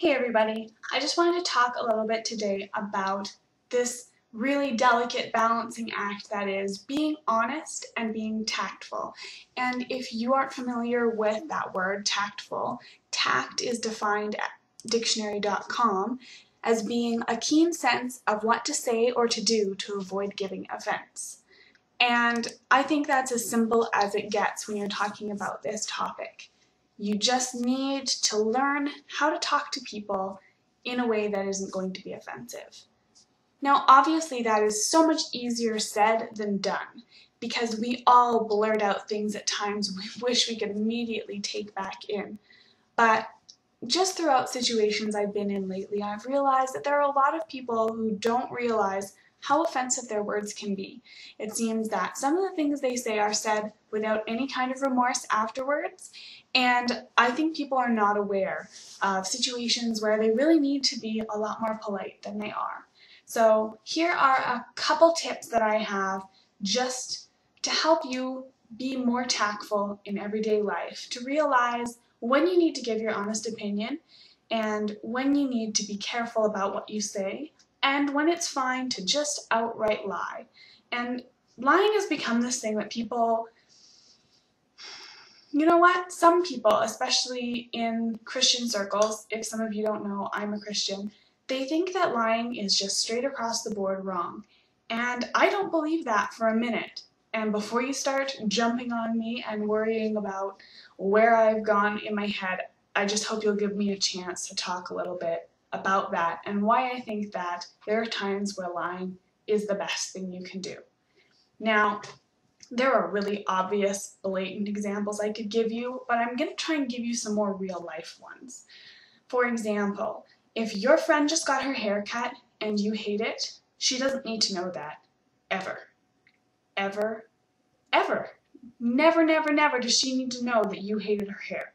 Hey everybody, I just wanted to talk a little bit today about this really delicate balancing act that is being honest and being tactful. And if you aren't familiar with that word, tactful, tact is defined at dictionary.com as being a keen sense of what to say or to do to avoid giving offense. And I think that's as simple as it gets when you're talking about this topic. You just need to learn how to talk to people in a way that isn't going to be offensive. Now, obviously, that is so much easier said than done because we all blurt out things at times we wish we could immediately take back in. But just throughout situations I've been in lately, I've realized that there are a lot of people who don't realize how offensive their words can be. It seems that some of the things they say are said without any kind of remorse afterwards, and I think people are not aware of situations where they really need to be a lot more polite than they are. So here are a couple tips that I have just to help you be more tactful in everyday life, to realize when you need to give your honest opinion and when you need to be careful about what you say, and when it's fine to just outright lie. And lying has become this thing that people, you know what, some people, especially in Christian circles, if some of you don't know, I'm a Christian, they think that lying is just straight across the board wrong. And I don't believe that for a minute. And before you start jumping on me and worrying about where I've gone in my head, I just hope you'll give me a chance to talk a little bit about that and why I think that there are times where lying is the best thing you can do. Now, there are really obvious, blatant examples I could give you, but I'm going to try and give you some more real life ones. For example, if your friend just got her hair cut and you hate it, she doesn't need to know that. Ever. Ever. Ever. Never, never, never does she need to know that you hated her hair.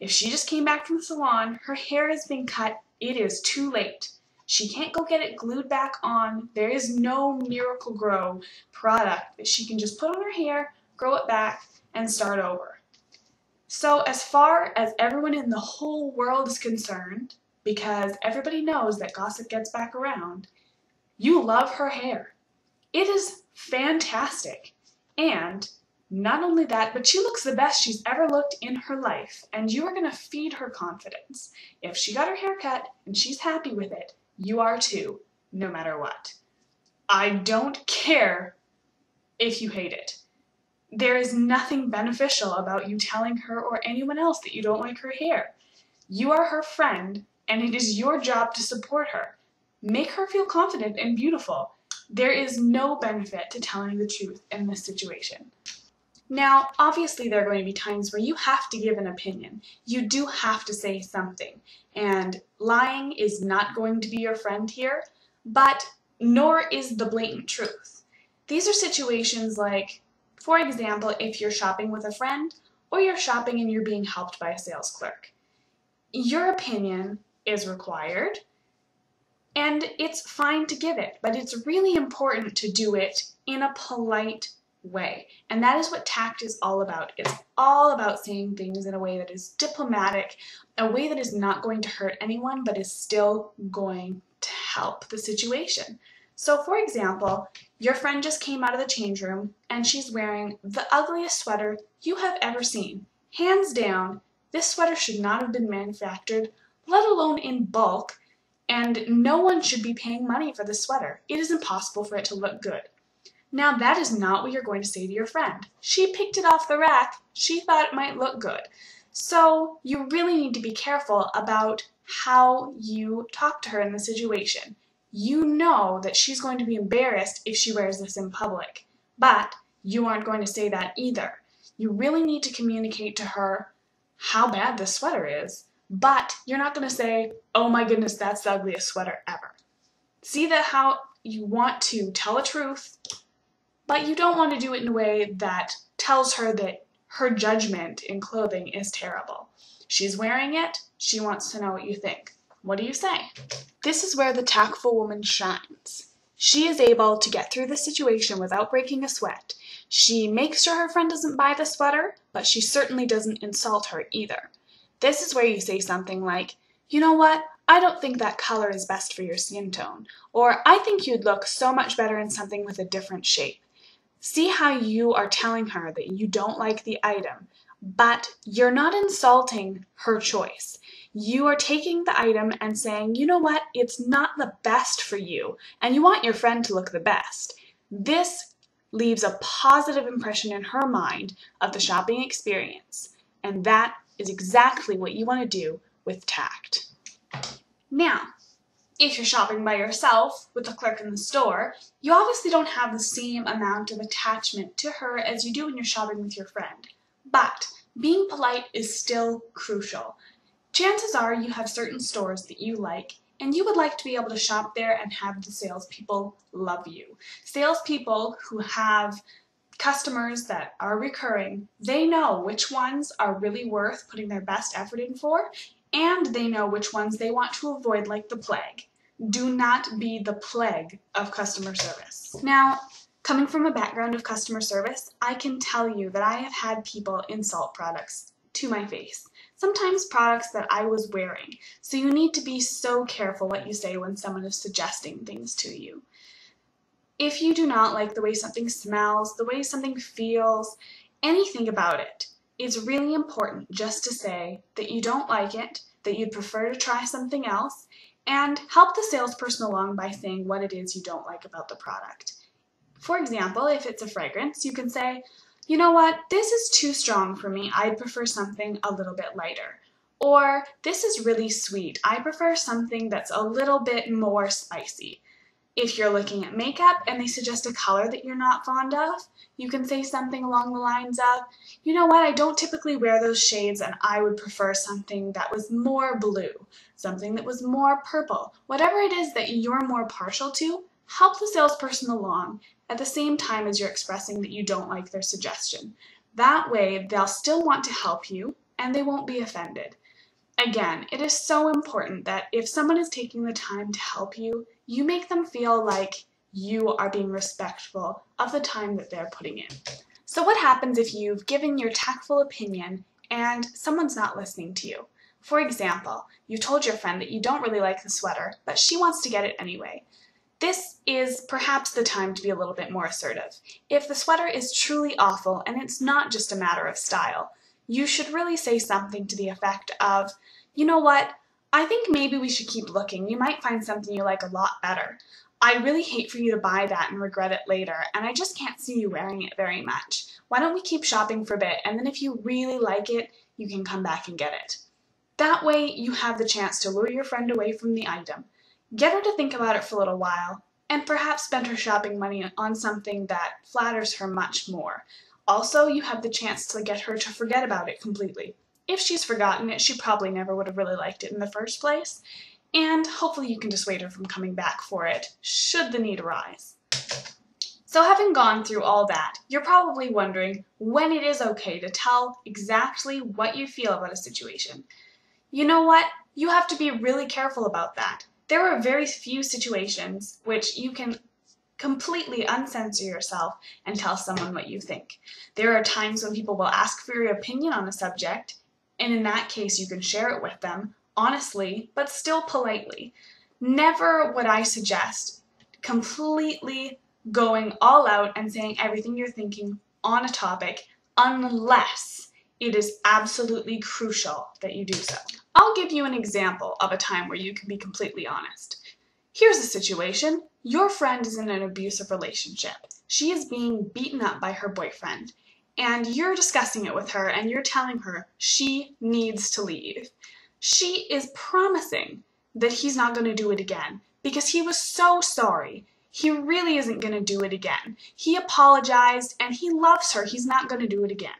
If she just came back from the salon, her hair has been cut, it is too late. She can't go get it glued back on. There is no Miracle Grow product that she can just put on her hair, grow it back, and start over. So as far as everyone in the whole world is concerned, because everybody knows that gossip gets back around, you love her hair. It is fantastic. And not only that, but she looks the best she's ever looked in her life, and you are going to feed her confidence. If she got her hair cut and she's happy with it, you are too, no matter what. I don't care if you hate it. There is nothing beneficial about you telling her or anyone else that you don't like her hair. You are her friend, and it is your job to support her. Make her feel confident and beautiful. There is no benefit to telling the truth in this situation. Now, obviously there are going to be times where you have to give an opinion. You do have to say something, and lying is not going to be your friend here, but nor is the blatant truth. These are situations like, for example, if you're shopping with a friend, or you're shopping and you're being helped by a sales clerk. Your opinion is required, and it's fine to give it, but it's really important to do it in a polite way. And that is what tact is all about. It's all about saying things in a way that is diplomatic, a way that is not going to hurt anyone, but is still going to help the situation. So for example, your friend just came out of the change room and she's wearing the ugliest sweater you have ever seen. Hands down, this sweater should not have been manufactured, let alone in bulk, and no one should be paying money for this sweater. It is impossible for it to look good. Now that is not what you're going to say to your friend. She picked it off the rack. She thought it might look good. So you really need to be careful about how you talk to her in the situation. You know that she's going to be embarrassed if she wears this in public, but you aren't going to say that either. You really need to communicate to her how bad this sweater is, but you're not going to say, oh my goodness, that's the ugliest sweater ever. See that how you want to tell the truth, but you don't want to do it in a way that tells her that her judgment in clothing is terrible. She's wearing it, she wants to know what you think. What do you say? This is where the tactful woman shines. She is able to get through the situation without breaking a sweat. She makes sure her friend doesn't buy the sweater, but she certainly doesn't insult her either. This is where you say something like, you know what, I don't think that color is best for your skin tone, or I think you'd look so much better in something with a different shape. See how you are telling her that you don't like the item, but you're not insulting her choice. You are taking the item and saying, you know what, it's not the best for you, and you want your friend to look the best. This leaves a positive impression in her mind of the shopping experience, and that is exactly what you want to do with tact. Now, if you're shopping by yourself with the clerk in the store, you obviously don't have the same amount of attachment to her as you do when you're shopping with your friend. But being polite is still crucial. Chances are you have certain stores that you like, and you would like to be able to shop there and have the salespeople love you. Salespeople who have customers that are recurring, they know which ones are really worth putting their best effort in for, and they know which ones they want to avoid like the plague. Do not be the plague of customer service. Now, coming from a background of customer service, I can tell you that I have had people insult products to my face. Sometimes products that I was wearing. So you need to be so careful what you say when someone is suggesting things to you. If you do not like the way something smells, the way something feels, anything about it, it's really important just to say that you don't like it, that you'd prefer to try something else, and help the salesperson along by saying what it is you don't like about the product. For example, if it's a fragrance, you can say, you know what, this is too strong for me, I'd prefer something a little bit lighter. Or, this is really sweet, I prefer something that's a little bit more spicy. If you're looking at makeup and they suggest a color that you're not fond of, you can say something along the lines of, you know what, I don't typically wear those shades and I would prefer something that was more blue, something that was more purple. Whatever it is that you're more partial to, help the salesperson along at the same time as you're expressing that you don't like their suggestion. That way, they'll still want to help you and they won't be offended. Again, it is so important that if someone is taking the time to help you, you make them feel like you are being respectful of the time that they're putting in. So what happens if you've given your tactful opinion and someone's not listening to you? For example, you told your friend that you don't really like the sweater, but she wants to get it anyway. This is perhaps the time to be a little bit more assertive. If the sweater is truly awful and it's not just a matter of style, you should really say something to the effect of, you know what, I think maybe we should keep looking. You might find something you like a lot better. I really hate for you to buy that and regret it later, and I just can't see you wearing it very much. Why don't we keep shopping for a bit, and then if you really like it, you can come back and get it. That way, you have the chance to lure your friend away from the item, get her to think about it for a little while, and perhaps spend her shopping money on something that flatters her much more. Also, you have the chance to get her to forget about it completely. If she's forgotten it, she probably never would have really liked it in the first place, and hopefully you can dissuade her from coming back for it, should the need arise. So having gone through all that, you're probably wondering when it is okay to tell exactly what you feel about a situation. You know what? You have to be really careful about that. There are very few situations which you can completely uncensor yourself and tell someone what you think. There are times when people will ask for your opinion on a subject, and in that case you can share it with them, honestly, but still politely. Never would I suggest completely going all out and saying everything you're thinking on a topic unless it is absolutely crucial that you do so. I'll give you an example of a time where you can be completely honest. Here's a situation. Your friend is in an abusive relationship. She is being beaten up by her boyfriend, and you're discussing it with her and you're telling her she needs to leave. She is promising that he's not going to do it again because he was so sorry. He really isn't going to do it again. He apologized and he loves her. He's not going to do it again.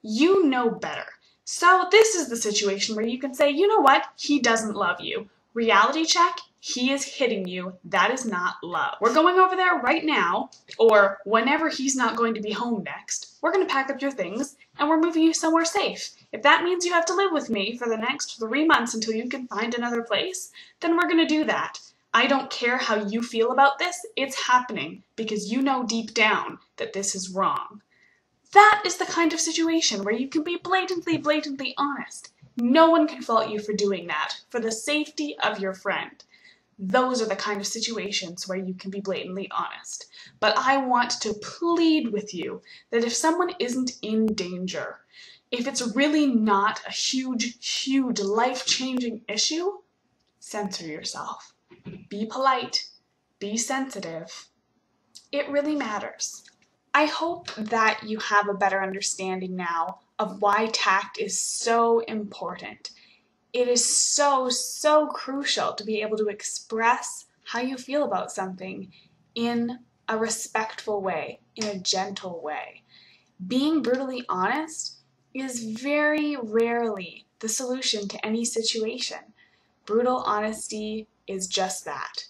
You know better. So this is the situation where you can say, you know what? He doesn't love you. Reality check. He is hitting you. That is not love. We're going over there right now, or whenever he's not going to be home next. We're going to pack up your things, and we're moving you somewhere safe. If that means you have to live with me for the next 3 months until you can find another place, then we're going to do that. I don't care how you feel about this. It's happening because you know deep down that this is wrong. That is the kind of situation where you can be blatantly honest. No one can fault you for doing that, for the safety of your friend. Those are the kind of situations where you can be blatantly honest. But I want to plead with you that if someone isn't in danger, if it's really not a huge life-changing issue, censor yourself. Be polite. Be sensitive. It really matters. I hope that you have a better understanding now of why tact is so important. It is so crucial to be able to express how you feel about something in a respectful way, in a gentle way. Being brutally honest is very rarely the solution to any situation. Brutal honesty is just that,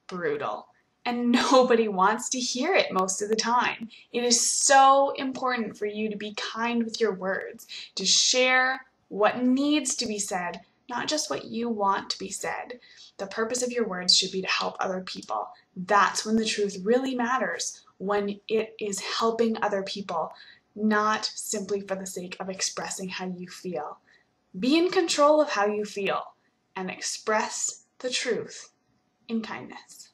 brutal. And nobody wants to hear it most of the time. It is so important for you to be kind with your words, to share what needs to be said, not just what you want to be said. The purpose of your words should be to help other people. That's when the truth really matters, when it is helping other people, not simply for the sake of expressing how you feel. Be in control of how you feel and express the truth in kindness.